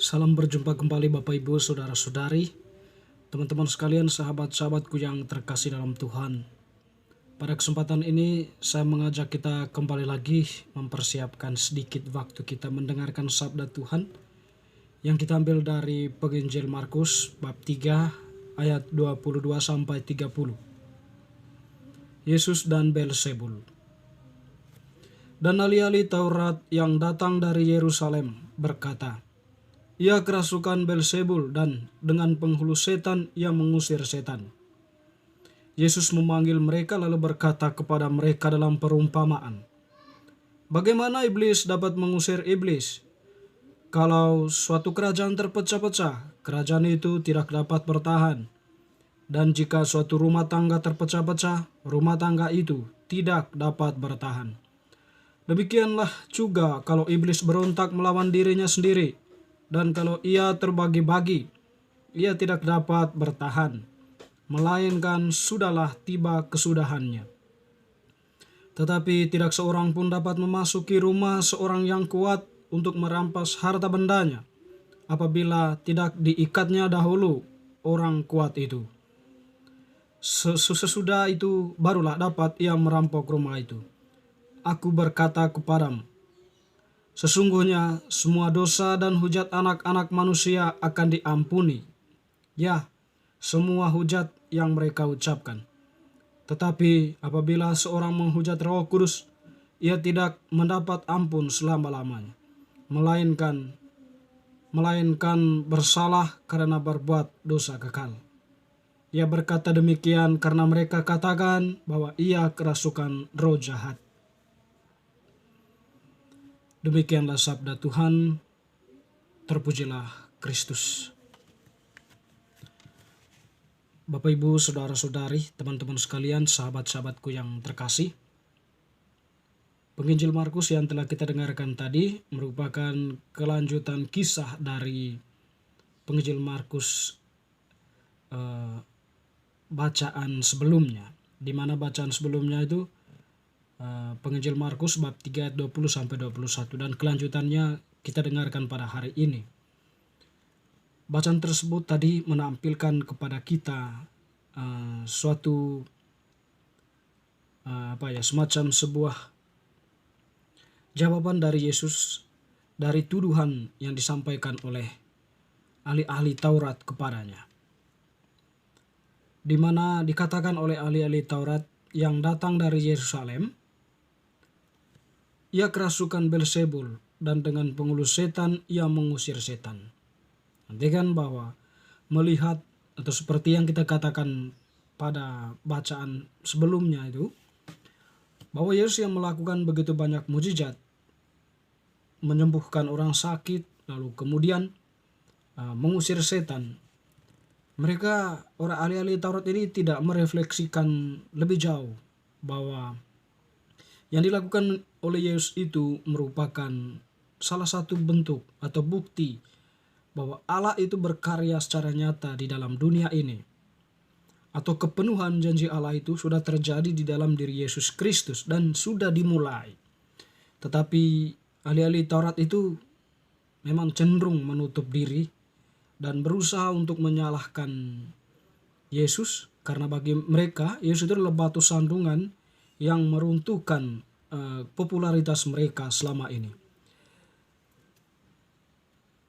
Salam berjumpa kembali Bapak Ibu Saudara-saudari, teman-teman sekalian, sahabat-sahabatku yang terkasih dalam Tuhan. Pada kesempatan ini saya mengajak kita kembali lagi mempersiapkan sedikit waktu kita mendengarkan sabda Tuhan yang kita ambil dari Penginjil Markus bab 3 ayat 22 sampai 30. Yesus dan Beelzebul. Dan ahli-ahli Taurat yang datang dari Yerusalem berkata, "Ia kerasukan Beelzebul dan dengan penghulu setan ia mengusir setan." Yesus memanggil mereka lalu berkata kepada mereka dalam perumpamaan, "Bagaimana iblis dapat mengusir iblis? Kalau suatu kerajaan terpecah-pecah, kerajaan itu tidak dapat bertahan. Dan jika suatu rumah tangga terpecah-pecah, rumah tangga itu tidak dapat bertahan. Demikianlah juga kalau iblis berontak melawan dirinya sendiri, dan kalau ia terbagi-bagi, ia tidak dapat bertahan, melainkan sudahlah tiba kesudahannya. Tetapi tidak seorang pun dapat memasuki rumah seorang yang kuat untuk merampas harta bendanya, apabila tidak diikatnya dahulu orang kuat itu. Sesudah itu barulah dapat ia merampok rumah itu. Aku berkata kepadamu, sesungguhnya semua dosa dan hujat anak-anak manusia akan diampuni. Ya, semua hujat yang mereka ucapkan. Tetapi apabila seorang menghujat Roh Kudus, ia tidak mendapat ampun selama-lamanya, melainkan bersalah karena berbuat dosa kekal. Ia berkata demikian karena mereka katakan bahwa ia kerasukan roh jahat." Demikianlah sabda Tuhan, terpujilah Kristus. Bapak Ibu Saudara-saudari, teman-teman sekalian, sahabat-sahabatku yang terkasih, Penginjil Markus yang telah kita dengarkan tadi merupakan kelanjutan kisah dari Penginjil Markus bacaan sebelumnya, di mana bacaan sebelumnya itu Penginjil Markus bab 3 ayat 20 sampai 21, dan kelanjutannya kita dengarkan pada hari ini. Bacaan tersebut tadi menampilkan kepada kita suatu semacam sebuah jawaban dari Yesus dari tuduhan yang disampaikan oleh ahli-ahli Taurat kepadanya, di mana dikatakan oleh ahli-ahli Taurat yang datang dari Yerusalem, "Ia kerasukan Beelzebul dan dengan penghulu setan ia mengusir setan." Nantikan bahwa melihat atau seperti yang kita katakan pada bacaan sebelumnya itu, bahwa Yesus yang melakukan begitu banyak mujizat, menyembuhkan orang sakit, lalu kemudian mengusir setan. Mereka, orang ahli-ahli Taurat ini, tidak merefleksikan lebih jauh bahwa yang dilakukan oleh Yesus itu merupakan salah satu bentuk atau bukti bahwa Allah itu berkarya secara nyata di dalam dunia ini, atau kepenuhan janji Allah itu sudah terjadi di dalam diri Yesus Kristus dan sudah dimulai. Tetapi ahli-ahli Taurat itu memang cenderung menutup diri dan berusaha untuk menyalahkan Yesus, karena bagi mereka Yesus itu adalah batu sandungan yang meruntuhkan popularitas mereka selama ini.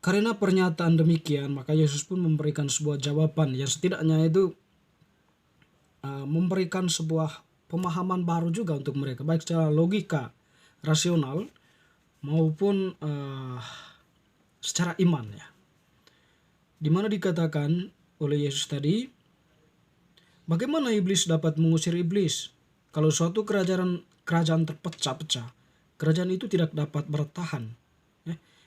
Karena pernyataan demikian, maka Yesus pun memberikan sebuah jawaban yang setidaknya itu memberikan sebuah pemahaman baru juga untuk mereka, baik secara logika, rasional, maupun secara iman, ya. Di mana dikatakan oleh Yesus tadi, bagaimana iblis dapat mengusir iblis? Kalau suatu kerajaan terpecah-pecah, kerajaan itu tidak dapat bertahan.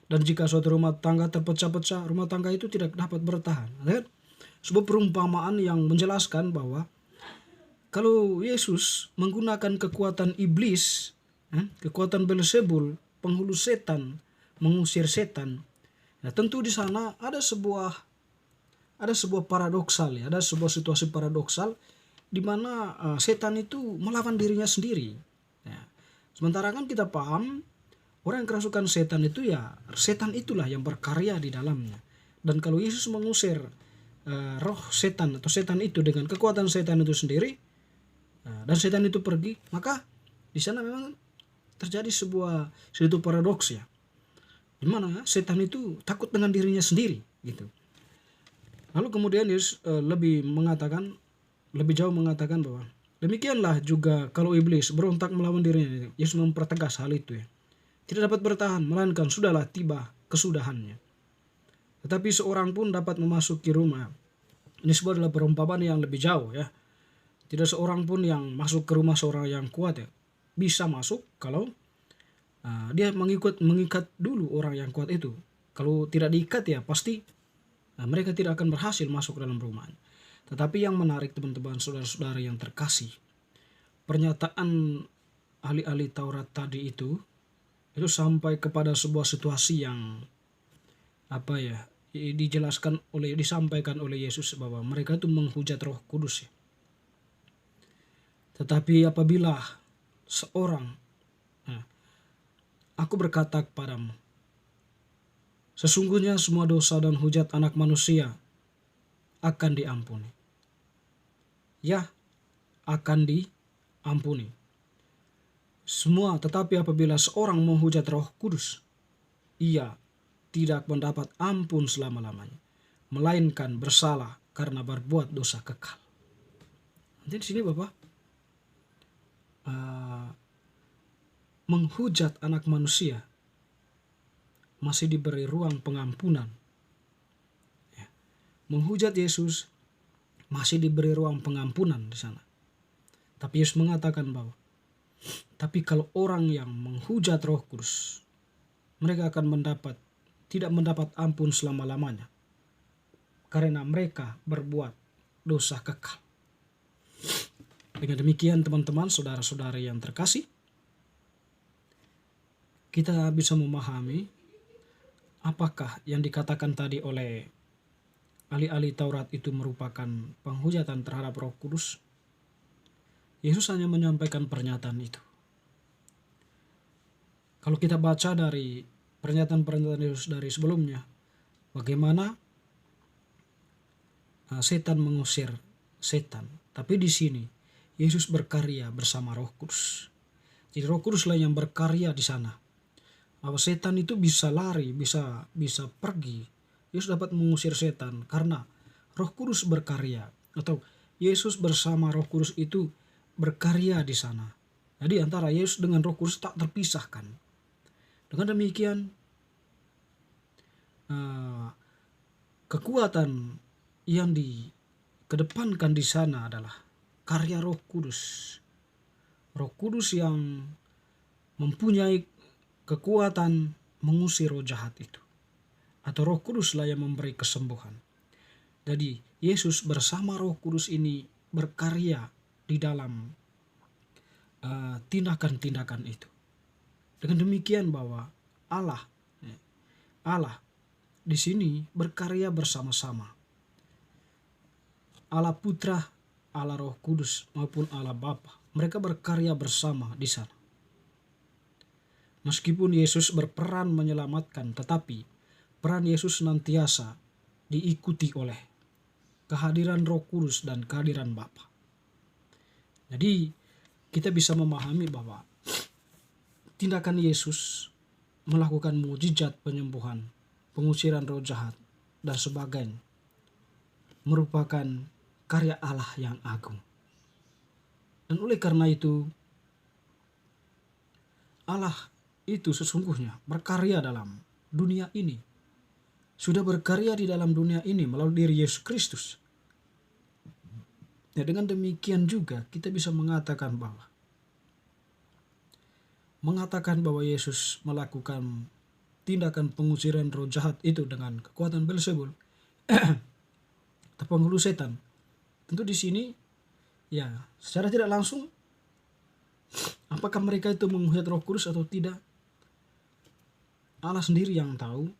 Dan jika suatu rumah tangga terpecah-pecah, rumah tangga itu tidak dapat bertahan. Sebuah perumpamaan yang menjelaskan bahwa kalau Yesus menggunakan kekuatan iblis, kekuatan Beelzebul, penghulu setan, mengusir setan, ya tentu di sana ada sebuah paradoksal, ya, ada sebuah situasi paradoksal di mana setan itu melawan dirinya sendiri. Ya. Sementara kan kita paham Orang yang kerasukan setan itu ya setan itulah yang berkarya di dalamnya. Dan kalau Yesus mengusir roh setan atau setan itu dengan kekuatan setan itu sendiri, dan setan itu pergi, maka di sana memang terjadi suatu paradoks ya, di mana setan itu takut dengan dirinya sendiri gitu. Lalu kemudian Yesus lebih jauh mengatakan bahwa demikianlah juga kalau iblis berontak melawan dirinya. Yesus mempertegas hal itu ya. Tidak dapat bertahan, melainkan sudahlah tiba kesudahannya. Tetapi seorang pun dapat memasuki rumah. Ini sebuah adalah perumpamaan yang lebih jauh ya. Tidak seorang pun yang masuk ke rumah seorang yang kuat ya. Bisa masuk kalau dia mengikat dulu orang yang kuat itu. Kalau tidak diikat ya pasti mereka tidak akan berhasil masuk ke dalam rumahnya. Tetapi yang menarik teman-teman saudara-saudara yang terkasih, pernyataan ahli-ahli Taurat tadi itu sampai kepada sebuah situasi yang disampaikan oleh Yesus bahwa mereka itu menghujat Roh Kudus ya. Tetapi apabila seorang, aku berkata kepadamu, sesungguhnya semua dosa dan hujat anak manusia akan diampuni. Ya, akan diampuni. Semua, tetapi apabila seorang menghujat Roh Kudus, ia tidak mendapat ampun selama-lamanya, melainkan bersalah karena berbuat dosa kekal. Jadi di sini Bapak, menghujat anak manusia masih diberi ruang pengampunan. Ya. Menghujat Yesus masih diberi ruang pengampunan di sana. Tapi Yesus mengatakan bahwa tapi kalau orang yang menghujat Roh Kudus, mereka akan tidak mendapat ampun selama-lamanya, karena mereka berbuat dosa kekal. Dengan demikian teman-teman, saudara-saudari yang terkasih, kita bisa memahami apakah yang dikatakan tadi oleh ahli-ahli Taurat itu merupakan penghujatan terhadap Roh Kudus. Yesus hanya menyampaikan pernyataan itu. Kalau kita baca dari pernyataan-pernyataan Yesus dari sebelumnya, bagaimana setan mengusir setan. Tapi di sini Yesus berkarya bersama Roh Kudus. Jadi Roh Kuduslah yang berkarya di sana. Bahwa setan itu bisa lari, bisa pergi. Yesus dapat mengusir setan karena Roh Kudus berkarya, atau Yesus bersama Roh Kudus itu berkarya di sana. Jadi antara Yesus dengan Roh Kudus tak terpisahkan. Dengan demikian kekuatan yang dikedepankan di sana adalah karya Roh Kudus. Roh Kudus yang mempunyai kekuatan mengusir roh jahat itu. Atau Roh Kuduslah yang memberi kesembuhan. Jadi Yesus bersama Roh Kudus ini berkarya di dalam tindakan-tindakan itu. Dengan demikian bahwa Allah di sini berkarya bersama-sama. Allah Putra, Allah Roh Kudus maupun Allah Bapa, mereka berkarya bersama di sana. Meskipun Yesus berperan menyelamatkan, tetapi peran Yesus senantiasa diikuti oleh kehadiran Roh Kudus dan kehadiran Bapa. Jadi kita bisa memahami bahwa tindakan Yesus melakukan mukjizat penyembuhan, pengusiran roh jahat, dan sebagainya merupakan karya Allah yang agung. Dan oleh karena itu, Allah itu sesungguhnya berkarya dalam dunia ini. Sudah berkarya di dalam dunia ini melalui diri Yesus Kristus. Ya, dengan demikian juga kita bisa mengatakan bahwa Yesus melakukan tindakan pengusiran roh jahat itu dengan kekuatan Beelzebul atau penghulu setan. Tentu di sini ya secara tidak langsung apakah mereka itu menghujat Roh Kudus atau tidak, Allah sendiri yang tahu.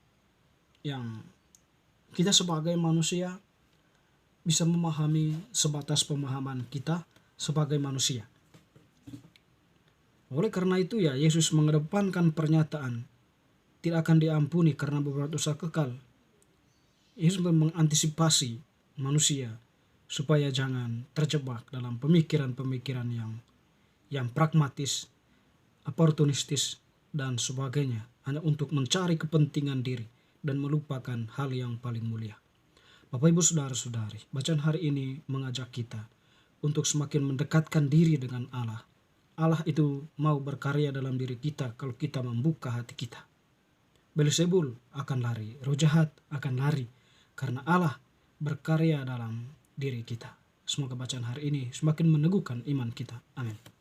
Yang kita sebagai manusia bisa memahami sebatas pemahaman kita sebagai manusia. Oleh karena itu ya, Yesus mengedepankan pernyataan tidak akan diampuni karena berbuat dosa kekal. Yesus mengantisipasi manusia supaya jangan terjebak dalam pemikiran-pemikiran yang pragmatis, oportunistis, dan sebagainya, hanya untuk mencari kepentingan diri dan melupakan hal yang paling mulia. Bapak Ibu Saudara-saudari, bacaan hari ini mengajak kita untuk semakin mendekatkan diri dengan Allah. Allah itu mau berkarya dalam diri kita kalau kita membuka hati kita. Beelzebul akan lari, roh jahat akan lari, karena Allah berkarya dalam diri kita. Semoga bacaan hari ini semakin meneguhkan iman kita. Amin.